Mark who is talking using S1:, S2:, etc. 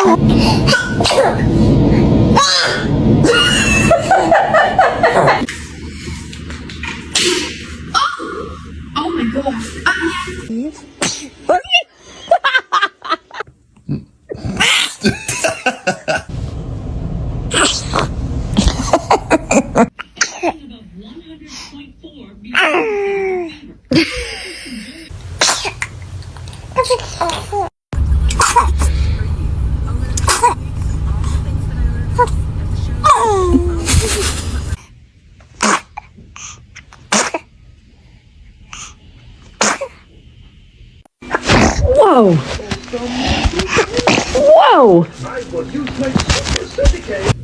S1: Oh my god.
S2: Whoa! Whoa!
S3: I will use my super syndicate.